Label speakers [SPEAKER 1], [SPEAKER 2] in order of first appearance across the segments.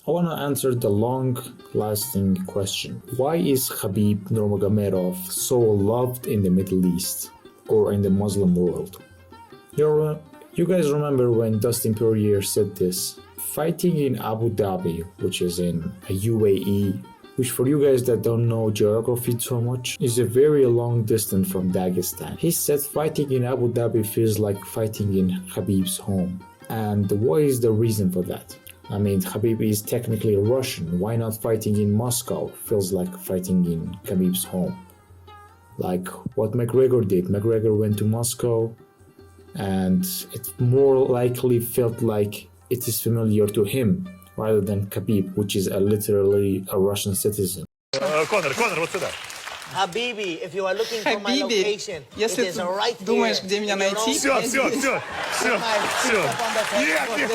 [SPEAKER 1] I want to answer the long-lasting question. Why is Khabib Nurmagomedov so loved in the Middle East or in the Muslim world? You guys remember when Dustin Poirier said this? Fighting in Abu Dhabi, which is in UAE, which for you guys that don't know geography so much, is a very long distance from Dagestan. He said fighting in Abu Dhabi feels like fighting in Khabib's home. And what is the reason for that? I mean, Khabib is technically Russian. Why not fighting in Moscow? Feels like fighting in Khabib's home. Like what McGregor did. McGregor went to Moscow, and it more likely felt like it is familiar to him rather than Khabib, which is literally a Russian citizen.
[SPEAKER 2] Conor, вот сюда.
[SPEAKER 3] Habibi, if you are looking for my location,
[SPEAKER 4] если
[SPEAKER 3] it is
[SPEAKER 4] ты
[SPEAKER 3] right
[SPEAKER 4] думаешь,
[SPEAKER 3] here.
[SPEAKER 4] где меня найти,
[SPEAKER 2] Все.
[SPEAKER 4] я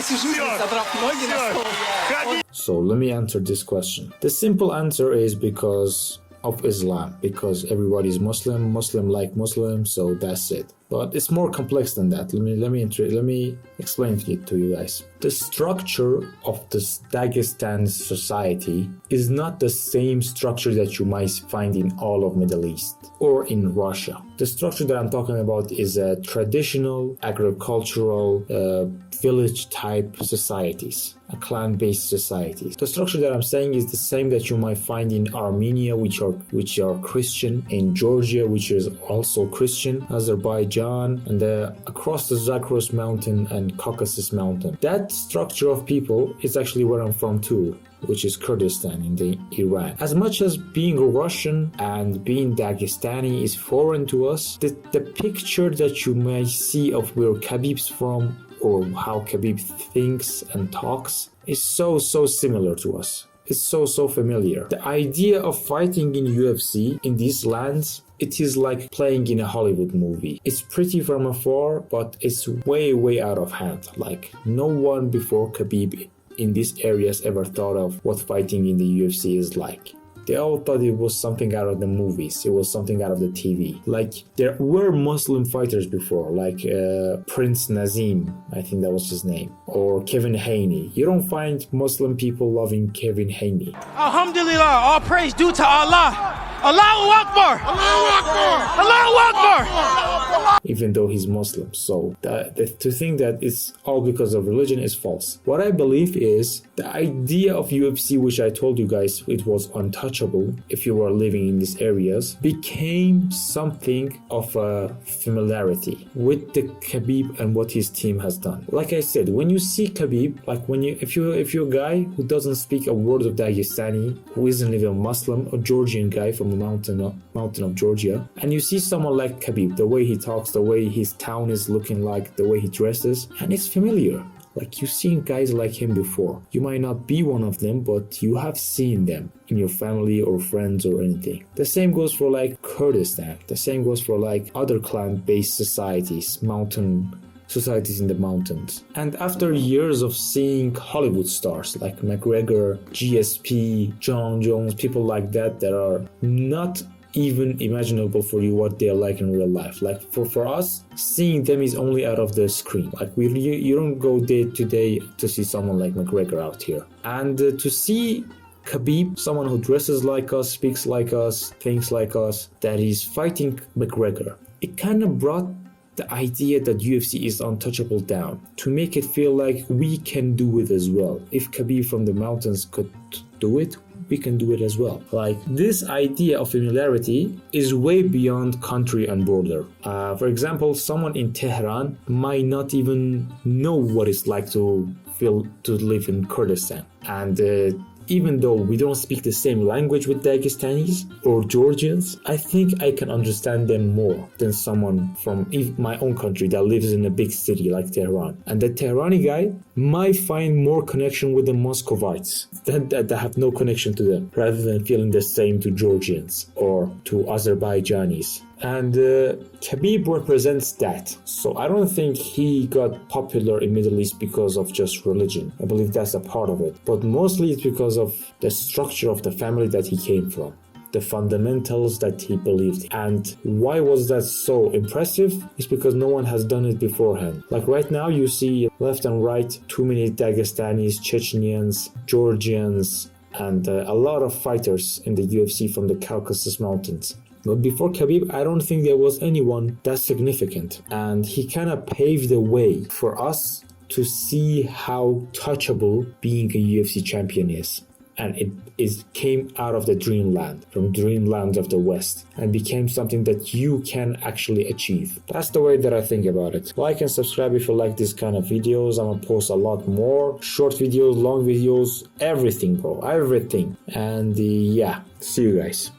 [SPEAKER 4] сижу здесь, задрав ноги на стол.
[SPEAKER 1] So let me answer this question. The simple answer is because of Islam, because everybody is Muslim like Muslim, so that's it. But it's more complex than that. Let me explain it to you guys. The structure of this Dagestan society is not the same structure that you might find in all of Middle East or in Russia. The structure that I'm talking about is a traditional agricultural village type societies, a clan-based societies. The structure that I'm saying is the same that you might find in Armenia, which are Christian, in Georgia, which is also Christian, Azerbaijan, and across the Zagros mountain and Caucasus mountain. That structure of people is actually where I'm from too, which is Kurdistan in Iran. As much as being Russian and being Dagestani is foreign to us, the picture that you may see of where Khabib's from or how Khabib thinks and talks is so similar to us. It's so familiar. The idea of fighting in UFC in these lands, it is like playing in a Hollywood movie. It's pretty from afar, but it's way out of hand. Like no one before Khabib in these areas ever thought of what fighting in the UFC is like. They all thought it was something out of the movies. It was something out of the TV. Like there were Muslim fighters before, like Prince Nazim, I think that was his name, or Kevin Haney. You don't find Muslim people loving Kevin Haney.
[SPEAKER 5] Alhamdulillah, all praise due to Allah. Allahu Akbar! Allahu Akbar! Allahu Akbar!
[SPEAKER 1] Even though he's Muslim. So to think that it's all because of religion is false. What I believe is the idea of UFC, which I told you guys it was untouchable if you were living in these areas, became something of a familiarity with the Khabib and what his team has done. Like I said, when you see Khabib, like if you're a guy who doesn't speak a word of Dagestani, who isn't even a Muslim or Georgian guy from the mountain of Georgia, and you see someone like Khabib, the way he talks, the way his town is looking like, the way he dresses, and it's familiar. Like you've seen guys like him before. You might not be one of them, but you have seen them in your family or friends or anything. The same goes for like Kurdistan. The same goes for like other clan-based societies, mountain societies in the mountains. And after years of seeing Hollywood stars like McGregor, GSP, John Jones, people like that are not even imaginable for you what they're like in real life. Like for us, seeing them is only out of the screen. Like you don't go day to day to see someone like McGregor out here. And to see Khabib, someone who dresses like us, speaks like us, thinks like us, that is fighting McGregor, it kind of brought the idea that UFC is untouchable down to make it feel like we can do it as well. If Khabib from the mountains could do it, we can do it as well. Like this idea of familiarity is way beyond country and border. For example, someone in Tehran might not even know what it's like to live in Kurdistan. And even though we don't speak the same language with Dagestanis or Georgians, I think I can understand them more than someone from my own country that lives in a big city like Tehran. And the Tehrani guy might find more connection with the Muscovites that have no connection to them, rather than feeling the same to Georgians or to Azerbaijanis. And Khabib represents that. So I don't think he got popular in Middle East because of just religion. I believe that's a part of it. But mostly it's because of the structure of the family that he came from. the fundamentals that he believed. And why was that so impressive? It's because no one has done it beforehand. Like right now you see left and right too many Dagestanis, Chechens, Georgians, and a lot of fighters in the UFC from the Caucasus Mountains. But before Khabib, I don't think there was anyone that significant. And he kind of paved the way for us to see how touchable being a UFC champion is. And it came out of the dreamland, from dreamland of the West, and became something that you can actually achieve. That's the way that I think about it. Like and subscribe if you like this kind of videos. I'm gonna post a lot more short videos, long videos, everything, bro, everything. And yeah, see you guys.